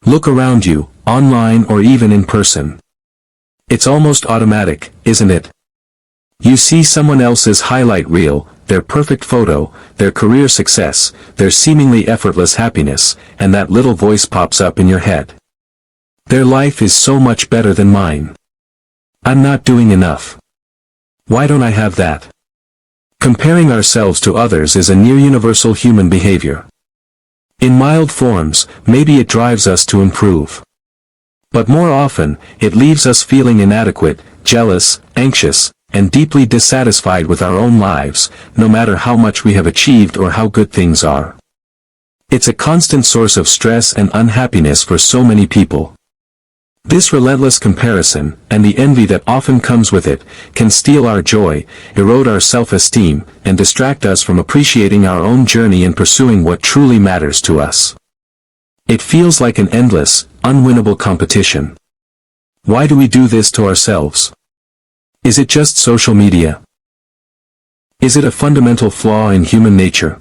Look around you, online or even in person. It's almost automatic, isn't it? You see someone else's highlight reel, their perfect photo, their career success, their seemingly effortless happiness, and that little voice pops up in your head. Their life is so much better than mine. I'm not doing enough. Why don't I have that? Comparing ourselves to others is a near-universal human behavior. In mild forms, maybe it drives us to improve. But more often, it leaves us feeling inadequate, jealous, anxious, and deeply dissatisfied with our own lives, no matter how much we have achieved or how good things are. It's a constant source of stress and unhappiness for so many people. This relentless comparison, and the envy that often comes with it, can steal our joy, erode our self-esteem, and distract us from appreciating our own journey and pursuing what truly matters to us. It feels like an endless, unwinnable competition. Why do we do this to ourselves? Is it just social media? Is it a fundamental flaw in human nature?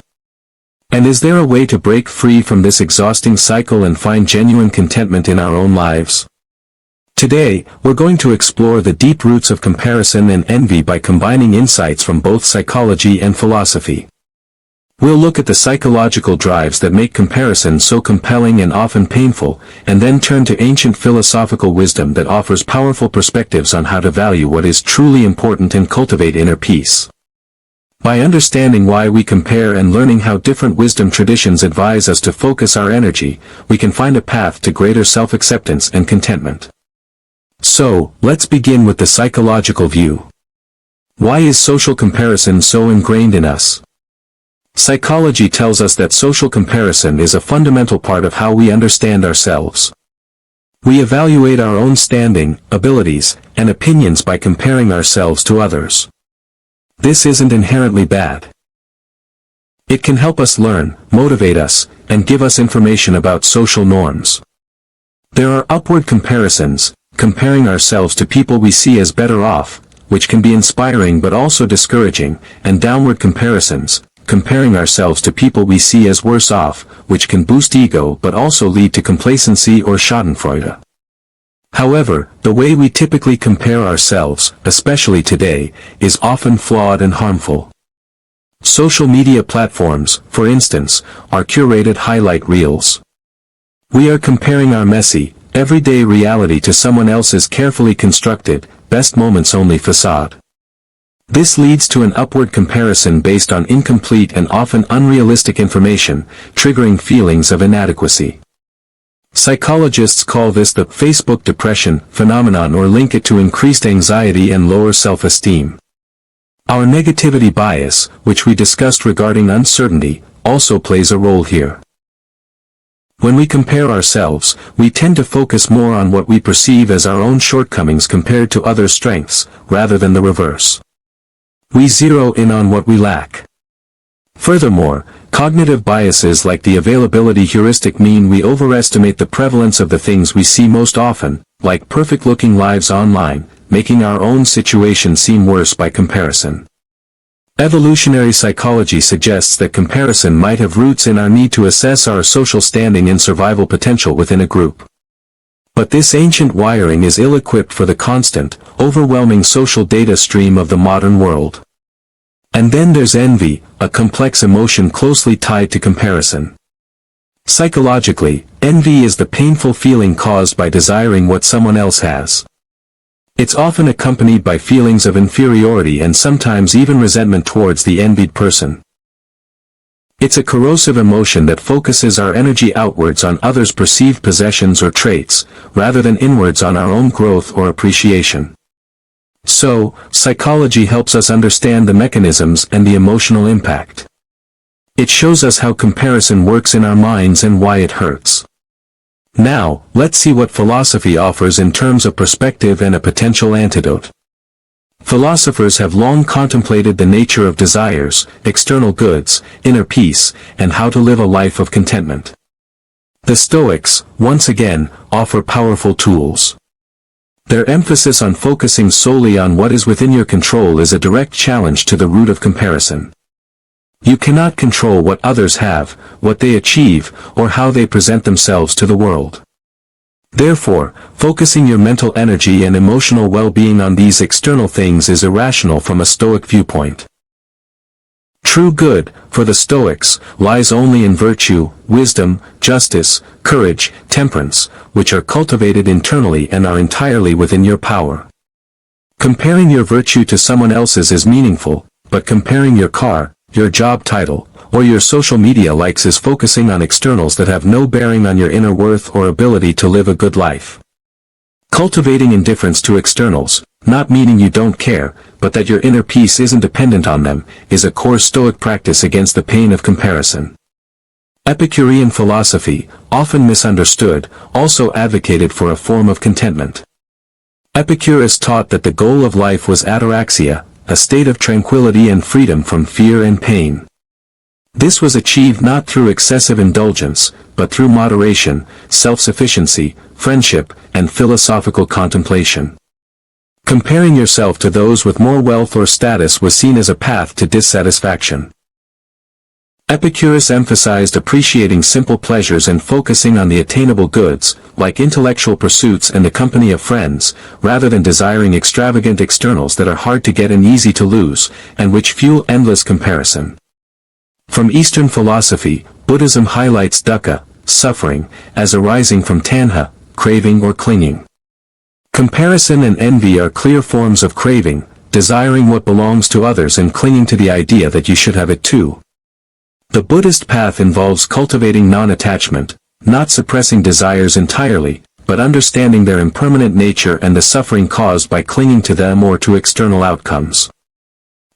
And is there a way to break free from this exhausting cycle and find genuine contentment in our own lives? Today, we're going to explore the deep roots of comparison and envy by combining insights from both psychology and philosophy. We'll look at the psychological drives that make comparison so compelling and often painful, and then turn to ancient philosophical wisdom that offers powerful perspectives on how to value what is truly important and cultivate inner peace. By understanding why we compare and learning how different wisdom traditions advise us to focus our energy, we can find a path to greater self-acceptance and contentment. So, let's begin with the psychological view. Why is social comparison so ingrained in us? Psychology tells us that social comparison is a fundamental part of how we understand ourselves. We evaluate our own standing, abilities, and opinions by comparing ourselves to others. This isn't inherently bad. It can help us learn, motivate us, and give us information about social norms. There are upward comparisons, comparing ourselves to people we see as better off, which can be inspiring but also discouraging, and downward comparisons, comparing ourselves to people we see as worse off, which can boost ego but also lead to complacency or schadenfreude. However, the way we typically compare ourselves, especially today, is often flawed and harmful. Social media platforms, for instance, are curated highlight reels. We are comparing our messy, everyday reality to someone else's carefully constructed, best moments only facade. This leads to an upward comparison based on incomplete and often unrealistic information, triggering feelings of inadequacy. Psychologists call this the Facebook depression phenomenon or link it to increased anxiety and lower self-esteem. Our negativity bias, which we discussed regarding uncertainty, also plays a role here. When we compare ourselves, we tend to focus more on what we perceive as our own shortcomings compared to others' strengths, rather than the reverse. We zero in on what we lack. Furthermore, cognitive biases like the availability heuristic mean we overestimate the prevalence of the things we see most often, like perfect-looking lives online, making our own situation seem worse by comparison. Evolutionary psychology suggests that comparison might have roots in our need to assess our social standing and survival potential within a group. But this ancient wiring is ill-equipped for the constant, overwhelming social data stream of the modern world. And then there's envy, a complex emotion closely tied to comparison. Psychologically, envy is the painful feeling caused by desiring what someone else has. It's often accompanied by feelings of inferiority and sometimes even resentment towards the envied person. It's a corrosive emotion that focuses our energy outwards on others' perceived possessions or traits, rather than inwards on our own growth or appreciation. So, psychology helps us understand the mechanisms and the emotional impact. It shows us how comparison works in our minds and why it hurts. Now, let's see what philosophy offers in terms of perspective and a potential antidote. Philosophers have long contemplated the nature of desires, external goods, inner peace, and how to live a life of contentment. The Stoics, once again, offer powerful tools. Their emphasis on focusing solely on what is within your control is a direct challenge to the root of comparison. You cannot control what others have, what they achieve, or how they present themselves to the world. Therefore, focusing your mental energy and emotional well-being on these external things is irrational from a Stoic viewpoint. True good, for the Stoics, lies only in virtue, wisdom, justice, courage, temperance, which are cultivated internally and are entirely within your power. Comparing your virtue to someone else's is meaningful, but comparing your car, your job title, or your social media likes is focusing on externals that have no bearing on your inner worth or ability to live a good life. Cultivating indifference to externals, not meaning you don't care, but that your inner peace isn't dependent on them, is a core Stoic practice against the pain of comparison. Epicurean philosophy, often misunderstood, also advocated for a form of contentment. Epicurus taught that the goal of life was ataraxia, a state of tranquility and freedom from fear and pain. This was achieved not through excessive indulgence, but through moderation, self-sufficiency, friendship, and philosophical contemplation. Comparing yourself to those with more wealth or status was seen as a path to dissatisfaction. Epicurus emphasized appreciating simple pleasures and focusing on the attainable goods, like intellectual pursuits and the company of friends, rather than desiring extravagant externals that are hard to get and easy to lose, and which fuel endless comparison. From Eastern philosophy, Buddhism highlights dukkha, suffering, as arising from tanha, craving or clinging. Comparison and envy are clear forms of craving, desiring what belongs to others and clinging to the idea that you should have it too. The Buddhist path involves cultivating non-attachment, not suppressing desires entirely, but understanding their impermanent nature and the suffering caused by clinging to them or to external outcomes.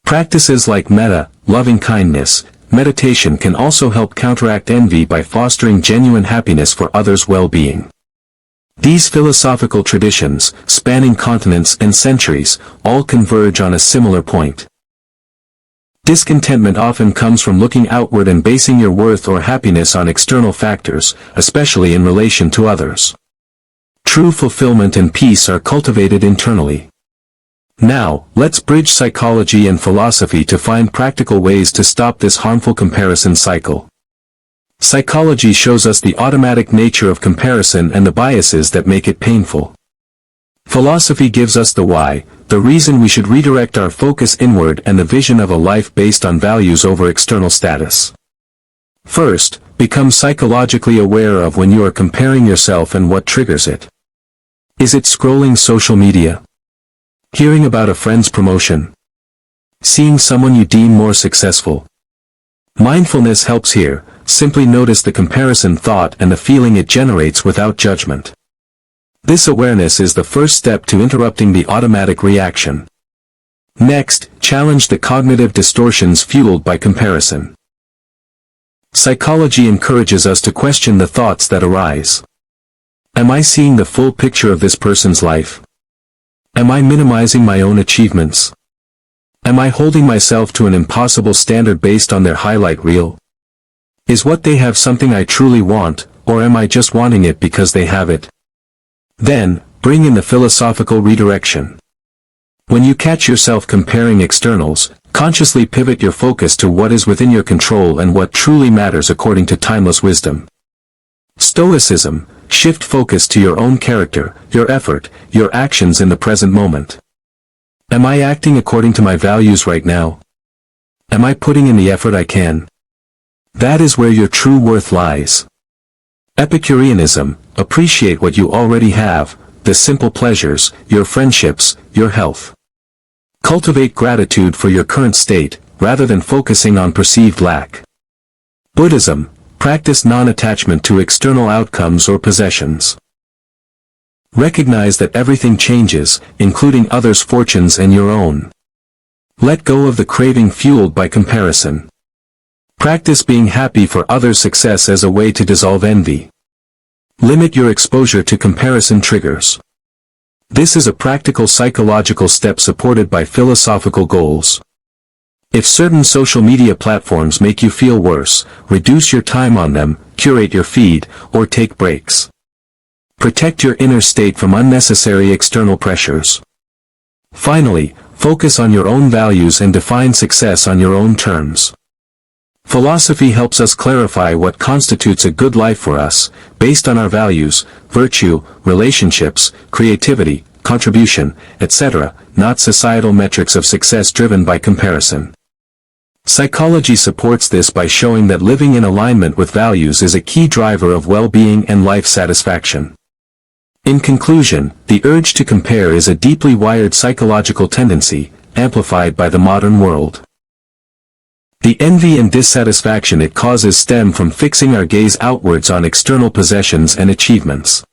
Practices like metta, loving kindness, meditation can also help counteract envy by fostering genuine happiness for others' well-being. These philosophical traditions, spanning continents and centuries, all converge on a similar point. Discontentment often comes from looking outward and basing your worth or happiness on external factors, especially in relation to others. True fulfillment and peace are cultivated internally. Now, let's bridge psychology and philosophy to find practical ways to stop this harmful comparison cycle. Psychology shows us the automatic nature of comparison and the biases that make it painful. Philosophy gives us the why, the reason we should redirect our focus inward and the vision of a life based on values over external status. First, become psychologically aware of when you are comparing yourself and what triggers it. Is it scrolling social media? Hearing about a friend's promotion? Seeing someone you deem more successful? Mindfulness helps here. Simply notice the comparison thought and the feeling it generates without judgment. This awareness is the first step to interrupting the automatic reaction. Next, challenge the cognitive distortions fueled by comparison. Psychology encourages us to question the thoughts that arise. Am I seeing the full picture of this person's life? Am I minimizing my own achievements? Am I holding myself to an impossible standard based on their highlight reel? Is what they have something I truly want, or am I just wanting it because they have it? Then, bring in the philosophical redirection. When you catch yourself comparing externals, consciously pivot your focus to what is within your control and what truly matters according to timeless wisdom. Stoicism, shift focus to your own character, your effort, your actions in the present moment. Am I acting according to my values right now? Am I putting in the effort I can? That is where your true worth lies. Epicureanism, appreciate what you already have, the simple pleasures, your friendships, your health. Cultivate gratitude for your current state, rather than focusing on perceived lack. Buddhism, practice non-attachment to external outcomes or possessions. Recognize that everything changes, including others' fortunes and your own. Let go of the craving fueled by comparison. Practice being happy for others' success as a way to dissolve envy. Limit your exposure to comparison triggers. This is a practical psychological step supported by philosophical goals. If certain social media platforms make you feel worse, reduce your time on them, curate your feed, or take breaks. Protect your inner state from unnecessary external pressures. Finally, focus on your own values and define success on your own terms. Philosophy helps us clarify what constitutes a good life for us, based on our values, virtue, relationships, creativity, contribution, etc., not societal metrics of success driven by comparison. Psychology supports this by showing that living in alignment with values is a key driver of well-being and life satisfaction. In conclusion, the urge to compare is a deeply wired psychological tendency, amplified by the modern world. The envy and dissatisfaction it causes stem from fixing our gaze outwards on external possessions and achievements.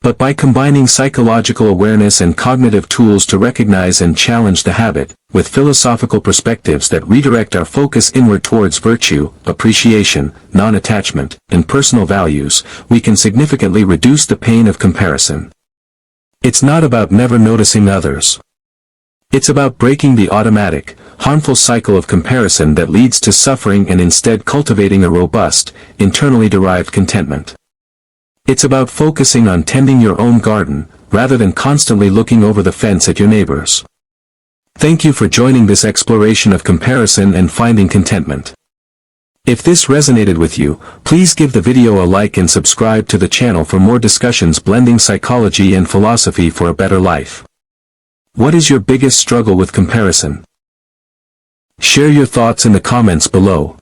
But by combining psychological awareness and cognitive tools to recognize and challenge the habit, with philosophical perspectives that redirect our focus inward towards virtue, appreciation, non-attachment, and personal values, we can significantly reduce the pain of comparison. It's not about never noticing others. It's about breaking the automatic, harmful cycle of comparison that leads to suffering and instead cultivating a robust, internally derived contentment. It's about focusing on tending your own garden, rather than constantly looking over the fence at your neighbors. Thank you for joining this exploration of comparison and finding contentment. If this resonated with you, please give the video a like and subscribe to the channel for more discussions blending psychology and philosophy for a better life. What is your biggest struggle with comparison? Share your thoughts in the comments below.